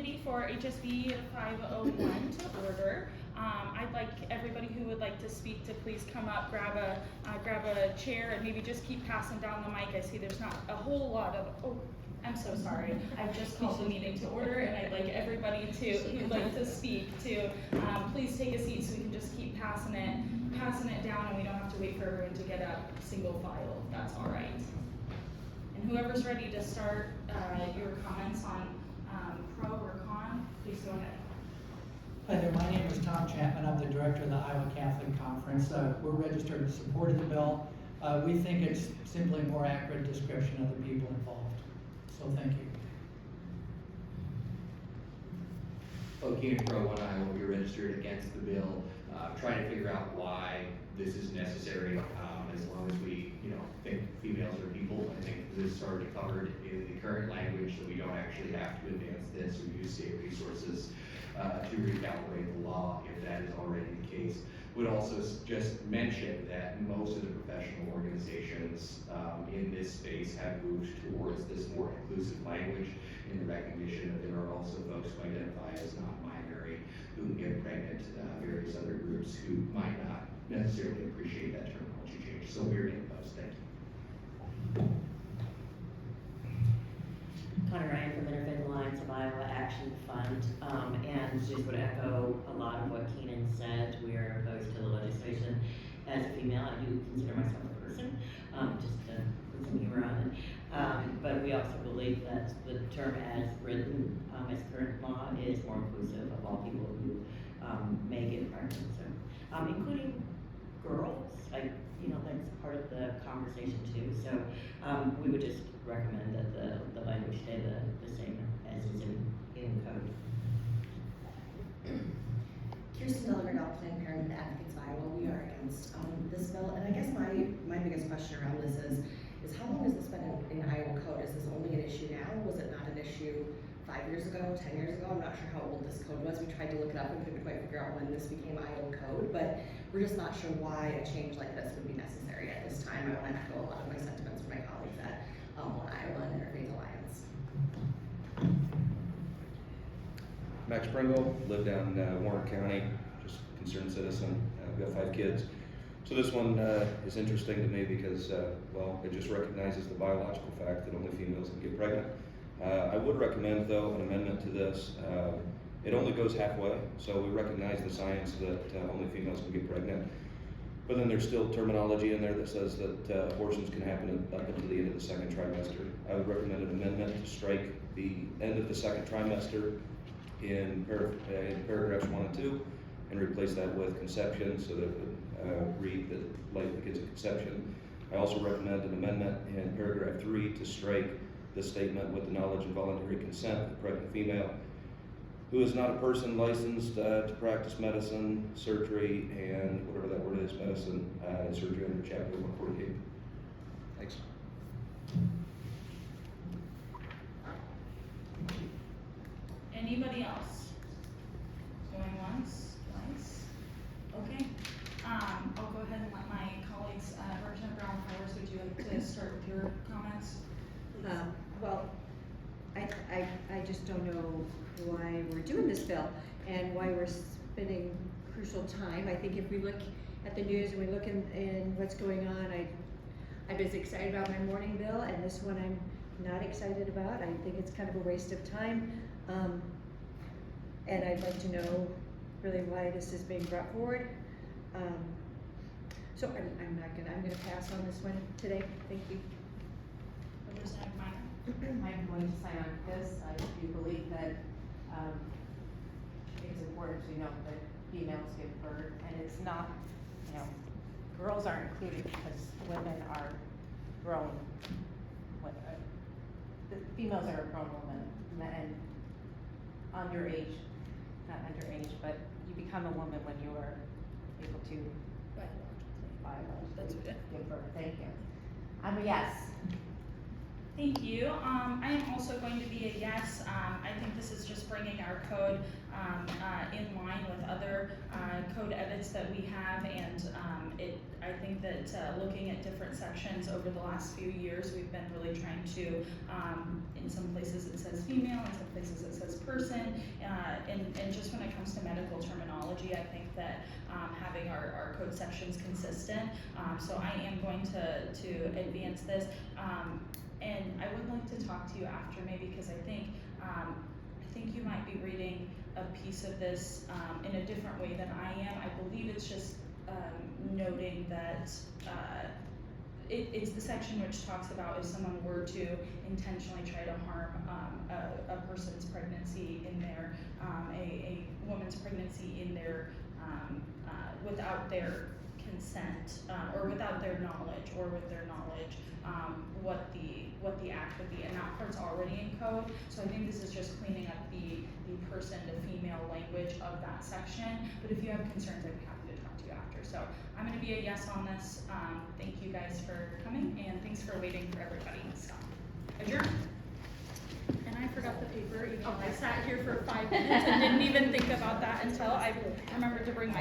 subcommittee for HSB 501 to order. I'd like everybody who would like to speak to please come up, grab a chair, and maybe just keep passing down the mic. I see there's not a whole lot of, oh, I'm so sorry. I've just called the meeting to order, and I'd like everybody who'd like to speak to please take a seat so we can just keep passing it down, and we don't have to wait for everyone to get up single file, if that's all right. And whoever's ready to start your comments on pro or con, please go ahead. Hi there, my name is Tom Chapman. I'm the director of the Iowa Catholic Conference. We're registered in support of the bill. We think it's simply a more accurate description of the people involved. So thank you. Keenan Pro, One Iowa, we registered against the bill, trying to figure out why this is necessary. As long as we, think females are people, I think this is already covered in the current language, so we don't actually have to advance this or use state resources to recalibrate the law if that is already the case. Would also just mention that most of the professional organizations in this space have moved towards this more inclusive language in the recognition that there are also folks who identify as non-binary who can get pregnant, various other groups who might not necessarily appreciate that terminology change. So we're in those. Thank you. Connie Ryan from Interfaith Alliance of Iowa Action Fund, and just would echo a lot of what Keenan said. We are opposed to the legislation. As a female, I do consider myself a person, just to put some humor on it. But we also believe that the term as written, as current law, is more inclusive of all people who may get pregnant, so, including girls. That's part of the conversation too. So we would just recommend that the language stay the same as is in code. Kirsten Delgado, Planned Parenthood Advocates of Iowa. We are against this bill, and I guess my biggest question around this is how long has this been in Iowa code? Is this only an issue now? Was it not an issue 5 years ago, 10 years ago? I'm not sure how old this code was. We tried to look it up and couldn't quite figure out when this became Iowa code, but we're just not sure why a change like this would be necessary at this time. I want to echo a lot of my sentiments from my colleagues at One Iowa and Interfaith Alliance. Max Pringle, live down in Warren County, just a concerned citizen. I've got 5 kids. So this one is interesting to me because, it just recognizes the biological fact that only females can get pregnant. I would recommend, though, an amendment to this. It only goes halfway, so we recognize the science that only females can get pregnant. But then there's still terminology in there that says that abortions can happen up until the end of the second trimester. I would recommend an amendment to strike the end of the second trimester in paragraphs 1 and 2 and replace that with conception so that it would read that life begins at conception. I also recommend an amendment in paragraph 3 to strike the statement with the knowledge and voluntary consent of the pregnant female who is not a person licensed to practice medicine, surgery, and whatever that word is, medicine and surgery under chapter 148. Thanks. Anybody else? Going once, twice? Okay. I'll go ahead and let my colleagues, Representative Brown-Powers, would you like to start with your comments? I just don't know why we're doing this bill and why we're spending crucial time. I think if we look at the news and we look in what's going on, I was excited about my morning bill, and this one I'm not excited about. I think it's kind of a waste of time, and I'd like to know really why this is being brought forward. So I'm gonna pass on this one today. Thank you. Representative Meyer. I'm going to sign on this. I do believe that it's important to note that females give birth, and it's not, girls aren't included because women are grown. The females are grown women, and underage, not underage, but you become a woman when you are able to biologically give birth. Thank you. I'm a yes. Thank you. I am also going to be a yes. I think this is just bringing our code in line with other code edits that we have, and I think that looking at different sections over the last few years, we've been really trying to, in some places it says female, in some places it says person, and just when it comes to medical terminology, I think that having our code sections consistent, so I am going to advance this. And I would like to talk to you after, maybe, because I think you might be reading a piece of this in a different way than I am. I believe it's just noting that it's the section which talks about if someone were to intentionally try to harm a person's pregnancy in their, a woman's pregnancy in their, without their consent, or without their knowledge, or with their knowledge, what the act would be, and that part's already in code. So I think this is just cleaning up the person to female language of that section. But if you have concerns, I'd be happy to talk to you after. So I'm going to be a yes on this. Thank you guys for coming, and thanks for waiting for everybody. So adjourn. And I forgot the paper, even though I sat here for 5 minutes and didn't even think about that until I remembered to bring my